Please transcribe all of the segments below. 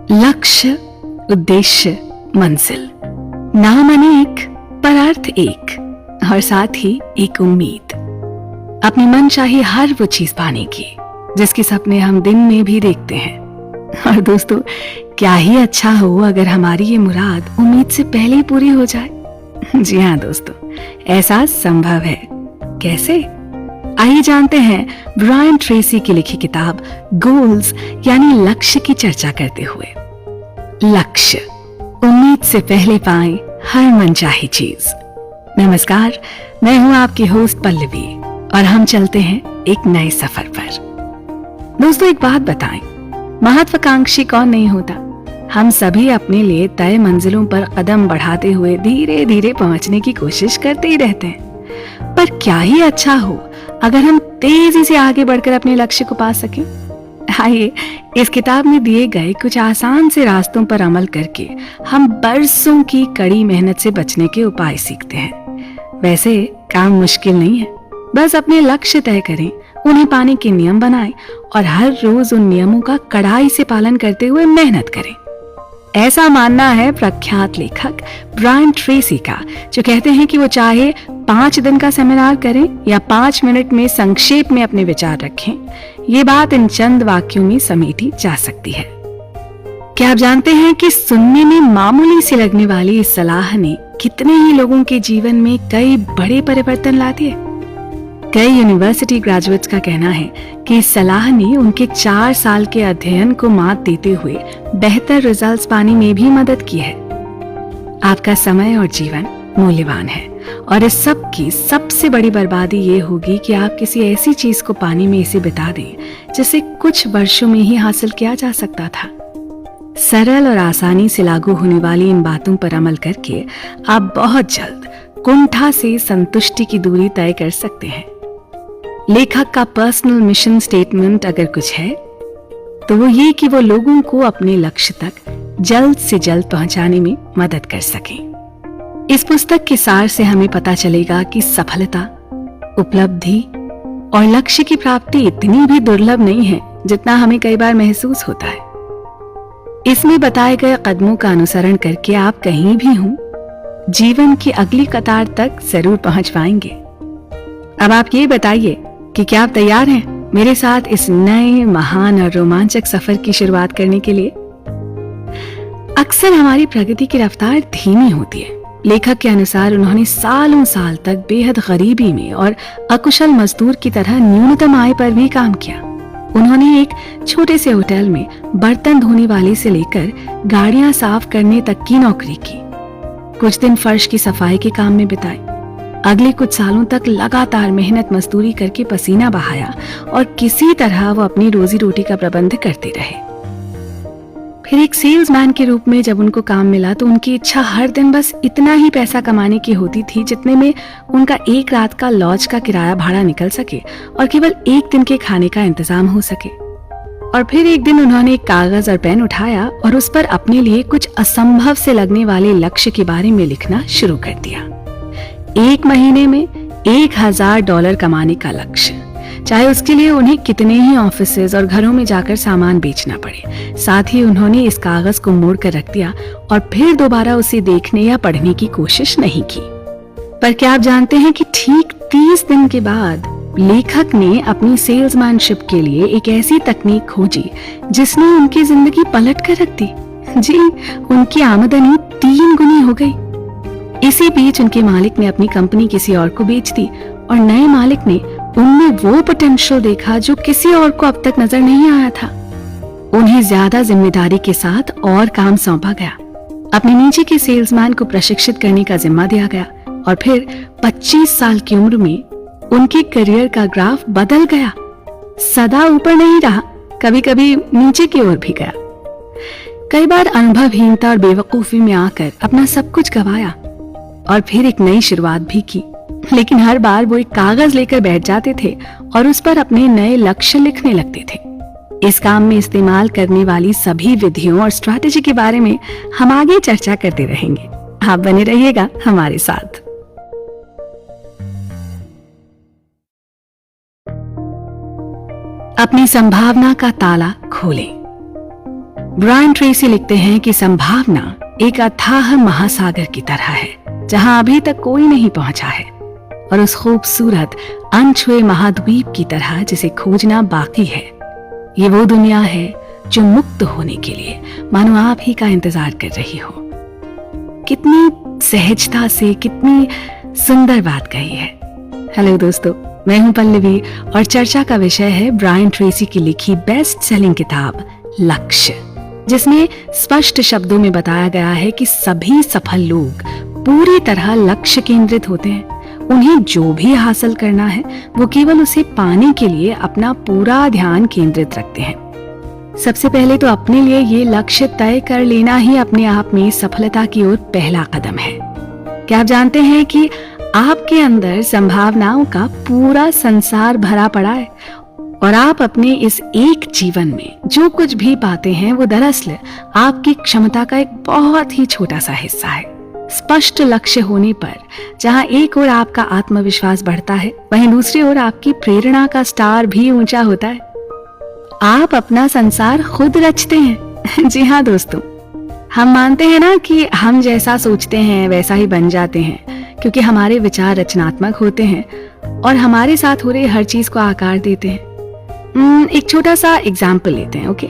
लक्ष्य, उद्देश्य, मंजिल, नाम अनेक पर अर्थ एक, और साथ ही एक उम्मीद, अपनी मनचाही हर वो चीज पाने की जिसके सपने हम दिन में भी देखते हैं। और दोस्तों, क्या ही अच्छा हो अगर हमारी ये मुराद उम्मीद से पहले ही पूरी हो जाए। जी हाँ दोस्तों, ऐसा संभव है। कैसे? आइए जानते हैं ब्रायन ट्रेसी की लिखी किताब गोल्स यानी लक्ष्य की चर्चा करते हुए। लक्ष्य, उम्मीद से पहले पाएं हर मनचाही चीज। नमस्कार, मैं हूं आपकी होस्ट पल्लवी और हम चलते हैं एक नए सफर पर। दोस्तों, एक बात बताएं, महत्वाकांक्षी कौन नहीं होता? हम सभी अपने लिए तय मंजिलों पर कदम बढ़ाते हुए धीरे धीरे पहुंचने की कोशिश करते ही रहते हैं। पर क्या ही अच्छा हो अगर हम तेजी से आगे बढ़कर अपने लक्ष्य को पा सकें। आइए इस किताब में दिए गए कुछ आसान से रास्तों पर अमल करके हम बरसों की कड़ी मेहनत से बचने के उपाय सीखते हैं। वैसे काम मुश्किल नहीं है, बस अपने लक्ष्य तय करें, उन्हें पाने के नियम बनाएं और हर रोज उन नियमों का कड़ाई से पालन करते हुए मेहनत करें। ऐसा मानना है प्रख्यात लेखक ब्रायन ट्रेसी का, जो कहते हैं कि वो चाहे 5 दिन का सेमिनार करें या 5 मिनट में संक्षेप में अपने विचार रखें, ये बात इन चंद वाक्यों में समेटी जा सकती है। क्या आप जानते हैं कि सुनने में मामूली सी लगने वाली इस सलाह ने कितने ही लोगों के जीवन में कई बड़े परिवर्तन ला दिए? कई यूनिवर्सिटी ग्रेजुएट्स का कहना है कि इस सलाह ने उनके 4 साल के अध्ययन को मात देते हुए बेहतर रिजल्ट्स पाने में भी मदद की है। आपका समय और जीवन मूल्यवान है और इस सब की सबसे बड़ी बर्बादी ये होगी कि आप किसी ऐसी चीज को पाने में इसे बिता दें जिसे कुछ वर्षों में ही हासिल किया जा सकता था। सरल और आसानी से लागू होने वाली इन बातों पर अमल करके आप बहुत जल्द कुंठा से संतुष्टि की दूरी तय कर सकते हैं। लेखक का पर्सनल मिशन स्टेटमेंट अगर कुछ है तो वो ये कि वो लोगों को अपने लक्ष्य तक जल्द से जल्द पहुंचाने में मदद कर सकें। इस पुस्तक के सार से हमें पता चलेगा कि सफलता, उपलब्धि और लक्ष्य की प्राप्ति इतनी भी दुर्लभ नहीं है जितना हमें कई बार महसूस होता है। इसमें बताए गए कदमों का अनुसरण करके आप कहीं भी हों, जीवन की अगली कतार तक जरूर पहुंच पाएंगे। अब आप ये बताइए कि क्या आप तैयार हैं मेरे साथ इस नए, महान और रोमांचक सफर की शुरुआत करने के लिए? अक्सर हमारी प्रगति की रफ्तार धीमी होती है। लेखक के अनुसार उन्होंने सालों साल तक बेहद गरीबी में और अकुशल मजदूर की तरह न्यूनतम आय पर भी काम किया। उन्होंने एक छोटे से होटल में बर्तन धोने वाले से लेकर गाड़ियां साफ करने तक की नौकरी की। कुछ दिन फर्श की सफाई के काम में बिताए। अगले कुछ सालों तक लगातार मेहनत मजदूरी करके पसीना बहाया और किसी तरह वो अपनी रोजी रोटी का प्रबंध करते रहे। फिर एक सेल्समैन के रूप में जब उनको काम मिला तो उनकी इच्छा हर दिन बस इतना ही पैसा कमाने की होती थी जितने में उनका एक रात का लॉज का किराया भाड़ा निकल सके और केवल एक दिन के खाने का इंतजाम हो सके। और फिर एक दिन उन्होंने एक कागज और पेन उठाया और उस पर अपने लिए कुछ असंभव से लगने वाले लक्ष्य के बारे में लिखना शुरू कर दिया। 1 महीने में $1000 कमाने का लक्ष्य, चाहे उसके लिए उन्हें कितने ही ऑफिसेज और घरों में जाकर सामान बेचना पड़े। साथ ही उन्होंने इस कागज को मोड़ कर रख दिया और फिर दोबारा उसे देखने या पढ़ने की कोशिश नहीं की। पर क्या आप जानते हैं कि ठीक 30 दिन के बाद लेखक ने अपनी सेल्समैनशिप के लिए एक ऐसी तकनीक खोजी जिसने उनकी जिंदगी पलट कर रख दी। जी, उनकी आमदनी 3 गुनी हो गई। इसी बीच उनके मालिक ने अपनी कंपनी किसी और को बेच दी और नए मालिक ने उनमें वो पोटेंशियल देखा जो किसी और को अब तक नजर नहीं आया था। उन्हें ज्यादा जिम्मेदारी के साथ और काम सौंपा गया। अपने नीचे के सेल्समैन को प्रशिक्षित करने का जिम्मा दिया गया और फिर 25 साल की उम्र में उनके करियर का ग्राफ बदल गया। सदा ऊपर नहीं रहा, कभी कभी नीचे की ओर भी गया। कई बार अनुभवहीनता और बेवकूफी में आकर अपना सब कुछ गवाया और फिर एक नई शुरुआत भी की, लेकिन हर बार वो एक कागज लेकर बैठ जाते थे और उस पर अपने नए लक्ष्य लिखने लगते थे। इस काम में इस्तेमाल करने वाली सभी विधियों और स्ट्रैटेजी के बारे में हम आगे चर्चा करते रहेंगे। आप बने रहिएगा हमारे साथ। अपनी संभावना का ताला खोलें। ब्रायन ट्रेसी लिखते हैं कि संभावना एक अथाह महासागर की तरह है जहां अभी तक कोई नहीं पहुंचा है, और उस खूबसूरत अनछुए महाद्वीप की तरह जिसे खोजना बाकी है। ये वो दुनिया है जो मुक्त होने के लिए मानो आप ही का इंतजार कर रही हो। कितनी सहजता से, कितनी सुंदर बात कही है। हेलो दोस्तों, मैं हूं पल्लवी और चर्चा का विषय है ब्रायन ट्रेसी की लिखी बेस्ट सेलिंग किताब लक्ष्य, जिसमें स्पष्ट शब्दों में बताया गया है कि सभी सफल लोग पूरी तरह लक्ष्य केंद्रित होते हैं। उन्हें जो भी हासिल करना है वो केवल उसे पाने के लिए अपना पूरा ध्यान केंद्रित रखते हैं। सबसे पहले तो अपने लिए ये लक्ष्य तय कर लेना ही अपने आप में सफलता की ओर पहला कदम है। क्या आप जानते हैं कि आपके अंदर संभावनाओं का पूरा संसार भरा पड़ा है, और आप अपने इस एक जीवन में जो कुछ भी पाते हैं वो दरअसल आपकी क्षमता का एक बहुत ही छोटा सा हिस्सा है। स्पष्ट लक्ष्य होने पर जहां एक ओर आपका आत्मविश्वास बढ़ता है, वहीं दूसरी ओर आपकी प्रेरणा का स्टार भी ऊंचा होता है। आप अपना संसार खुद रचते हैं। जी हाँ दोस्तों, हम मानते हैं ना कि हम जैसा सोचते हैं वैसा ही बन जाते हैं, क्योंकि हमारे विचार रचनात्मक होते हैं और हमारे साथ हो रही हर चीज को आकार देते हैं। एक छोटा सा एग्जाम्पल लेते हैं। ओके,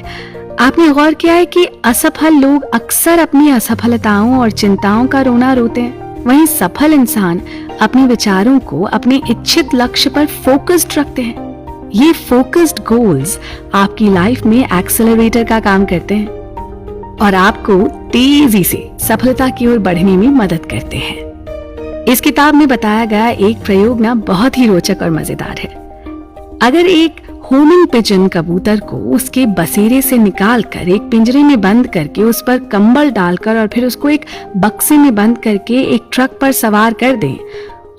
आपने गौर किया है कि असफल लोग अक्सर अपनी असफलताओं और चिंताओं का रोना रोते हैं, वहीं सफल इंसान अपने विचारों को अपने इच्छित लक्ष्य पर फोकस्ड रखते हैं। ये फोकस्ड गोल्स आपकी लाइफ में एक्सेलरेटर का काम करते हैं और आपको तेजी से सफलता की ओर बढ़ने में मदद करते हैं। इस किताब में बताया गया एक प्रयोग ना बहुत ही रोचक और मजेदार है। अगर एक होमिंग पिजन कबूतर को उसके बसेरे से निकालकर एक पिंजरे में बंद करके उस पर कंबल डालकर और फिर उसको एक बक्से में बंद करके एक ट्रक पर सवार कर दें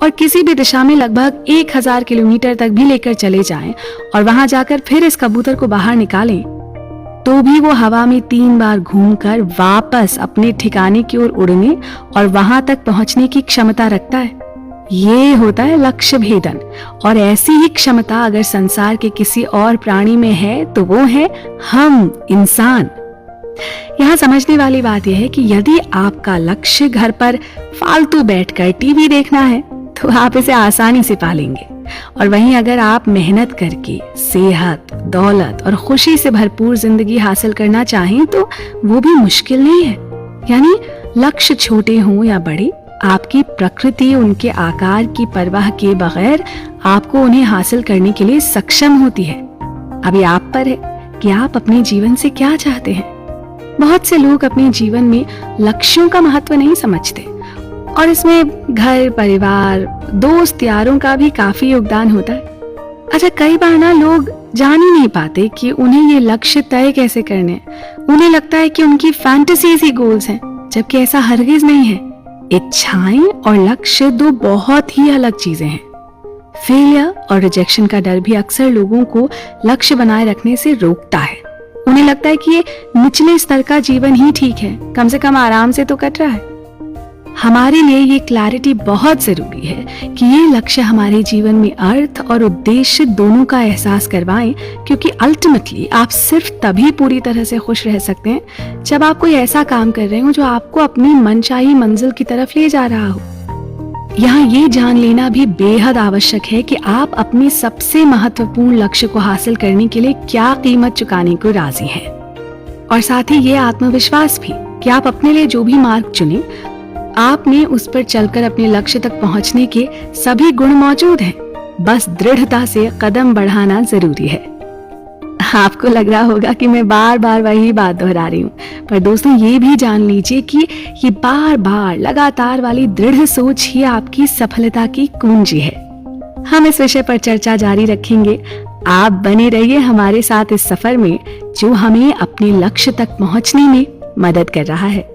और किसी भी दिशा में लगभग 1000 किलोमीटर तक भी लेकर चले जाएं और वहां जाकर फिर इस कबूतर को बाहर निकालें, तो भी वो हवा में 3 बार घूमकर वापस अपने ठिकाने की ओर उड़ने और वहां तक पहुंचने की क्षमता रखता है। ये होता है लक्ष्य भेदन, और ऐसी ही क्षमता अगर संसार के किसी और प्राणी में है तो वो है हम इंसान। यहाँ समझने वाली बात यह है कि यदि आपका लक्ष्य घर पर फालतू बैठकर टीवी देखना है तो आप इसे आसानी से पालेंगे, और वहीं अगर आप मेहनत करके सेहत, दौलत और खुशी से भरपूर जिंदगी हासिल करना चाहें तो वो भी मुश्किल नहीं है। यानी लक्ष्य छोटे हों या बड़े, आपकी प्रकृति उनके आकार की परवाह किए बगैर आपको उन्हें हासिल करने के लिए सक्षम होती है। अभी आप पर है कि आप अपने जीवन से क्या चाहते हैं। बहुत से लोग अपने जीवन में लक्ष्यों का महत्व नहीं समझते, और इसमें घर, परिवार, दोस्त, यारों का भी काफी योगदान होता है। अच्छा, कई बार ना लोग जान ही नहीं पाते कि उन्हें ये लक्ष्य तय कैसे करने हैं। उन्हें लगता है कि उनकी फैंटेसीज ही गोल्स हैं, जबकि ऐसा हरगिज नहीं है। इच्छाएं और लक्ष्य दो बहुत ही अलग चीजें हैं। फेलियर और रिजेक्शन का डर भी अक्सर लोगों को लक्ष्य बनाए रखने से रोकता है। उन्हें लगता है कि ये निचले स्तर का जीवन ही ठीक है, कम से कम आराम से तो कट रहा है। हमारे लिए ये क्लैरिटी बहुत जरूरी है कि ये लक्ष्य हमारे जीवन में अर्थ और उद्देश्य दोनों का एहसास करवाएं, क्योंकि अल्टीमेटली आप सिर्फ तभी पूरी तरह से खुश रह सकते हैं जब आप कोई ऐसा काम कर रहे हो जो आपको अपनी मनचाही मंजिल की तरफ ले जा रहा हो। यहाँ ये जान लेना भी बेहद आवश्यक है कि आप अपने सबसे महत्वपूर्ण लक्ष्य को हासिल करने के लिए क्या कीमत चुकाने को राजी हैं, और साथ ही ये आत्मविश्वास भी कि आप अपने लिए जो भी मार्ग चुने, आपने उस पर चलकर अपने लक्ष्य तक पहुंचने के सभी गुण मौजूद हैं। बस दृढ़ता से कदम बढ़ाना जरूरी है। आपको लग रहा होगा कि मैं बार बार वही बात दोहरा रही हूँ, पर दोस्तों ये भी जान लीजिए कि ये बार बार लगातार वाली दृढ़ सोच ही आपकी सफलता की कुंजी है। हम इस विषय पर चर्चा जारी रखेंगे। आप बने रहिए हमारे साथ इस सफर में जो हमें अपने लक्ष्य तक पहुंचने में मदद कर रहा है।